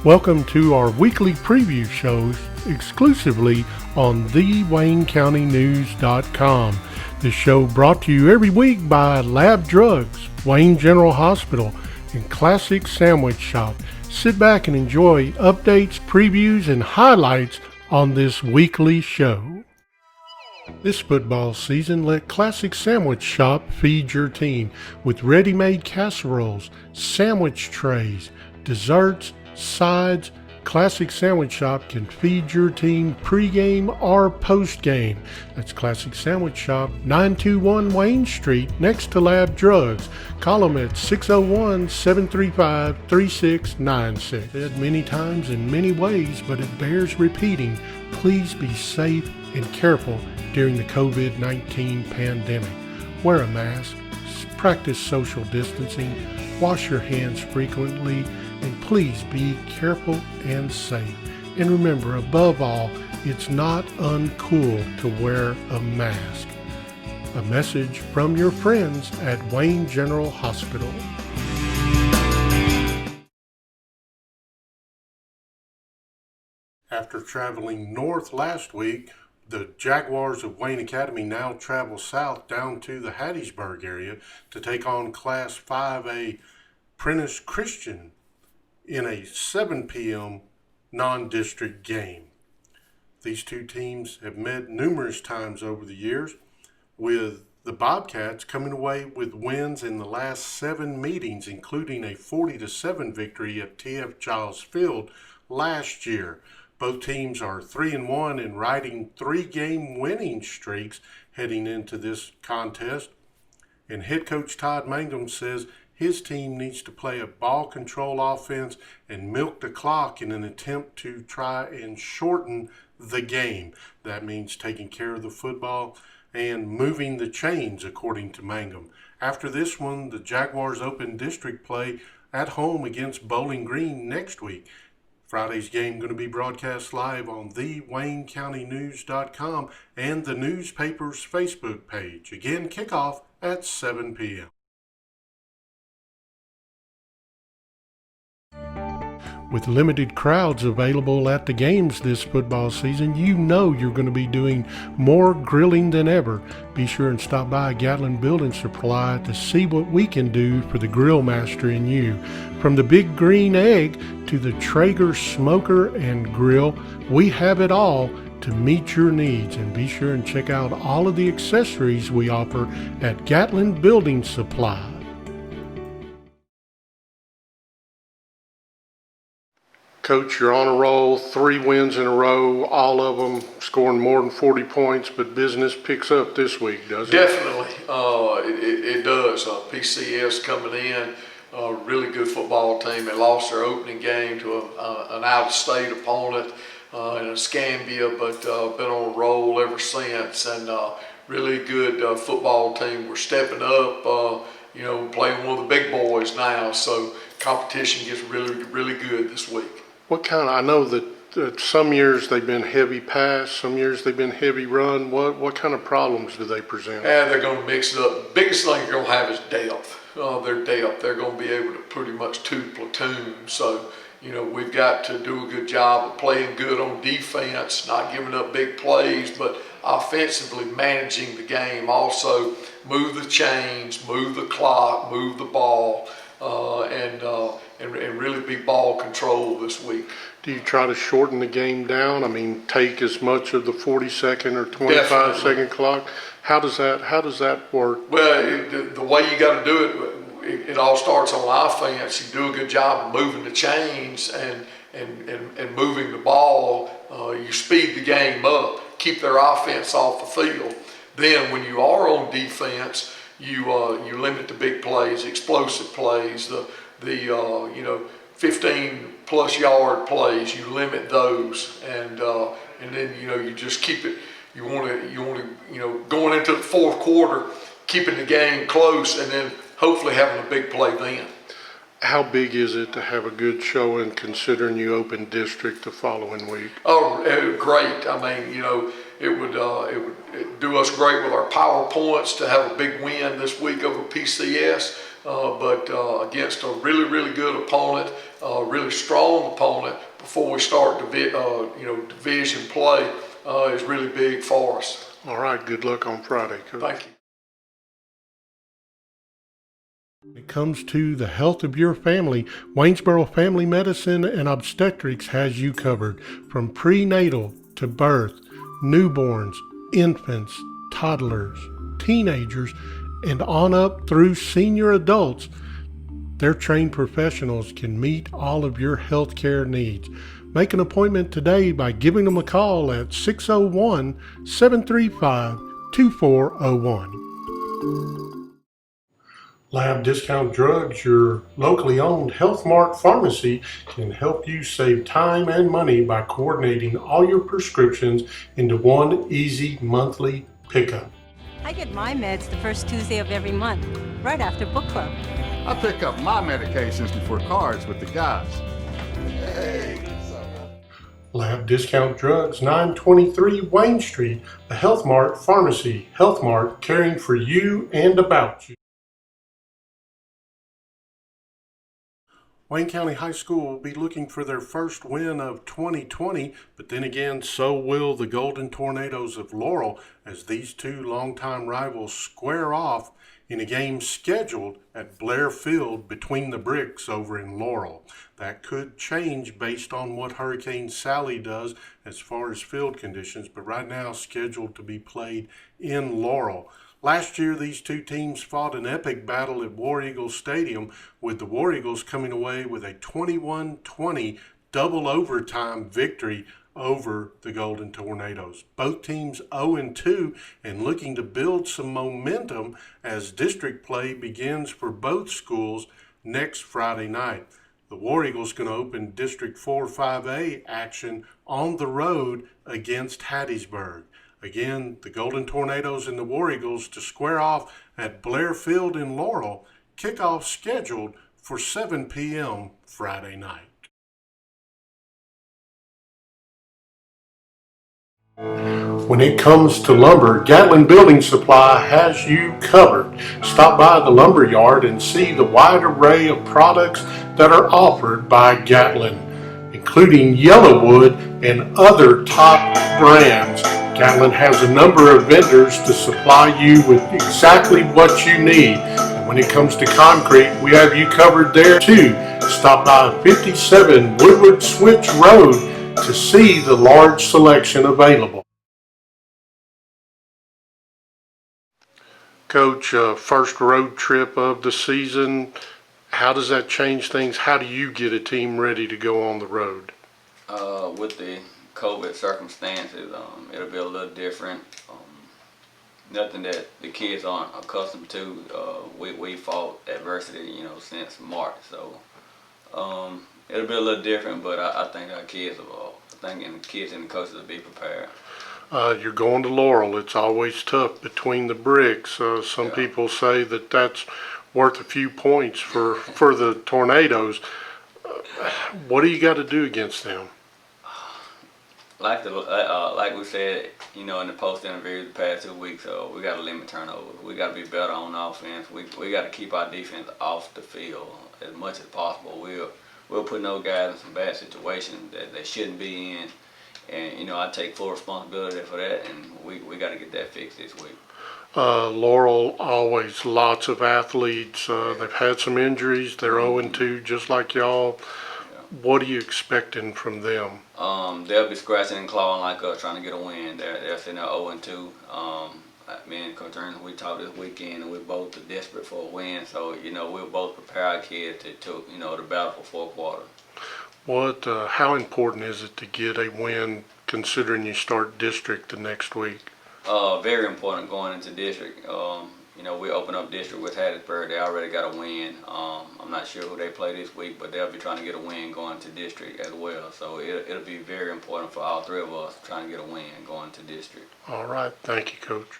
Welcome to our weekly preview shows exclusively on thewaynecountynews.com. This show brought to you every week by Lab Drugs, Wayne General Hospital, and Classic Sandwich Shop. Sit back and enjoy updates, previews, and highlights on this weekly show. This football season, let Classic Sandwich Shop feed your team with ready-made casseroles, sandwich trays, desserts, sides. Classic Sandwich Shop can feed your team pregame or postgame. That's Classic Sandwich Shop, 921 Wayne Street, next to Lab Drugs. Call them at 601-735-3696. Said many times in many ways, but it bears repeating. Please be safe and careful during the COVID-19 pandemic. Wear a mask, practice social distancing, wash your hands frequently, and please be careful and safe. And remember, above all, it's not uncool to wear a mask. A message from your friends at Wayne General Hospital. After traveling north last week, the Jaguars of Wayne Academy now travel south down to the Hattiesburg area to take on Class 5A Prentice Christian in a 7 p.m. non-district game. These two teams have met numerous times over the years, with the Bobcats coming away with wins in the last 7 meetings, including a 40-7 victory at T.F. Giles Field last year. Both teams are 3-1 and riding 3-game winning streaks heading into this contest. And head coach Todd Mangum says his team needs to play a ball control offense and milk the clock in an attempt to try and shorten the game. That means taking care of the football and moving the chains, according to Mangum. After this one, the Jaguars open district play at home against Bowling Green next week. Friday's game going to be broadcast live on thewaynecountynews.com and the newspaper's Facebook page. Again, kickoff at 7 p.m. With limited crowds available at the games this football season, you know you're going to be doing more grilling than ever. Be sure and stop by Gatlin Building Supply to see what we can do for the grill master in you. From the Big Green Egg to the Traeger Smoker and Grill, we have it all to meet your needs. And be sure and check out all of the accessories we offer at Gatlin Building Supply. Coach, you're on a roll, 3 wins in a row, all of them scoring more than 40 points, but business picks up this week, doesn't it? Definitely, it does. PCS coming in, a really good football team. They lost their opening game to an out-of-state opponent in Escambia, but been on a roll ever since, and really good football team. We're stepping up, playing one of the big boys now, so competition gets really, really good this week. I know that some years they've been heavy pass, some years they've been heavy run. What kind of problems do they present? And they're going to mix it up. The biggest thing they're going to have is depth. Their depth. They're going to be able to pretty much 2 platoons. So, we've got to do a good job of playing good on defense, not giving up big plays, but offensively managing the game. Also, move the chains, move the clock, move the ball, and really be ball control this week. Do you try to shorten the game down? I mean, take as much of the 40-second or 25-second clock? How does that work? Well, the way you got to do it all starts on offense. You do a good job of moving the chains and moving the ball. You speed the game up, keep their offense off the field. Then when you are on defense, you limit the big plays, explosive plays, the 15-plus yard plays. You limit those, and then you just keep it. You want to going into the fourth quarter, keeping the game close, and then hopefully having a big play then. How big is it to have a good showing considering you open district the following week? Oh, great. I mean, it would do us great with our PowerPoints to have a big win this week over PCS. but against a really, really good opponent, a really strong opponent before we start division play is really big for us. All right, good luck on Friday, Coach. Thank you. When it comes to the health of your family, Waynesboro Family Medicine and Obstetrics has you covered. From prenatal to birth, newborns, infants, toddlers, teenagers, and on up through senior adults, their trained professionals can meet all of your healthcare needs. Make an appointment today by giving them a call at 601-735-2401. Lab Discount Drugs, your locally owned Health Mart pharmacy, can help you save time and money by coordinating all your prescriptions into one easy monthly pickup. I get my meds the first Tuesday of every month, right after book club. I pick up my medications before cards with the guys. Lab Discount Drugs, 923 Wayne Street, the Health Mart Pharmacy. Health Mart, caring for you and about you. Wayne County High School will be looking for their first win of 2020, but then again, so will the Golden Tornadoes of Laurel as these two longtime rivals square off in a game scheduled at Blair Field between the bricks over in Laurel. That could change based on what Hurricane Sally does as far as field conditions, but right now scheduled to be played in Laurel. Last year, these two teams fought an epic battle at War Eagle Stadium, with the War Eagles coming away with a 21-20 double overtime victory over the Golden Tornadoes. Both teams 0-2 and looking to build some momentum as district play begins for both schools next Friday night. The War Eagles going to open District 4-5A action on the road against Hattiesburg. Again, the Golden Tornadoes and the War Eagles to square off at Blair Field in Laurel. Kickoff scheduled for 7 p.m. Friday night. When it comes to lumber, Gatlin Building Supply has you covered. Stop by the lumber yard and see the wide array of products that are offered by Gatlin, including Yellowwood and other top brands. Gatlin has a number of vendors to supply you with exactly what you need. And when it comes to concrete, we have you covered there too. Stop by 57 Woodward Switch Road to see the large selection available. Coach, first road trip of the season, how does that change things? How do you get a team ready to go on the road? With the COVID circumstances, it'll be a little different. Nothing that the kids aren't accustomed to. We fought adversity, since March, so it'll be a little different. But I think our kids the kids and the coaches will be prepared. You're going to Laurel. It's always tough between the bricks. Some people say that that's worth a few points for the Tornadoes. What do you got to do against them? Like we said, in the post interview the past 2 weeks, we got to limit turnovers. We got to be better on offense. We got to keep our defense off the field as much as possible. We're putting those guys in some bad situations that they shouldn't be in, and I take full responsibility for that. And we got to get that fixed this week. Laurel, always lots of athletes. They've had some injuries. They're 0-2, just like y'all. What are you expecting from them? They'll be scratching and clawing like us, trying to get a win. They're sitting there 0-2. Me and Coach Ernst, we talked this weekend, and we're both desperate for a win. So we'll both prepare our kids to the battle for fourth quarter. How important is it to get a win, considering you start district the next week? Very important going into district. We open up district with Hattiesburg. They already got a win. I'm not sure who they play this week, but they'll be trying to get a win going to district as well. So it'll be very important for all three of us trying to get a win going to district. All right. Thank you, Coach.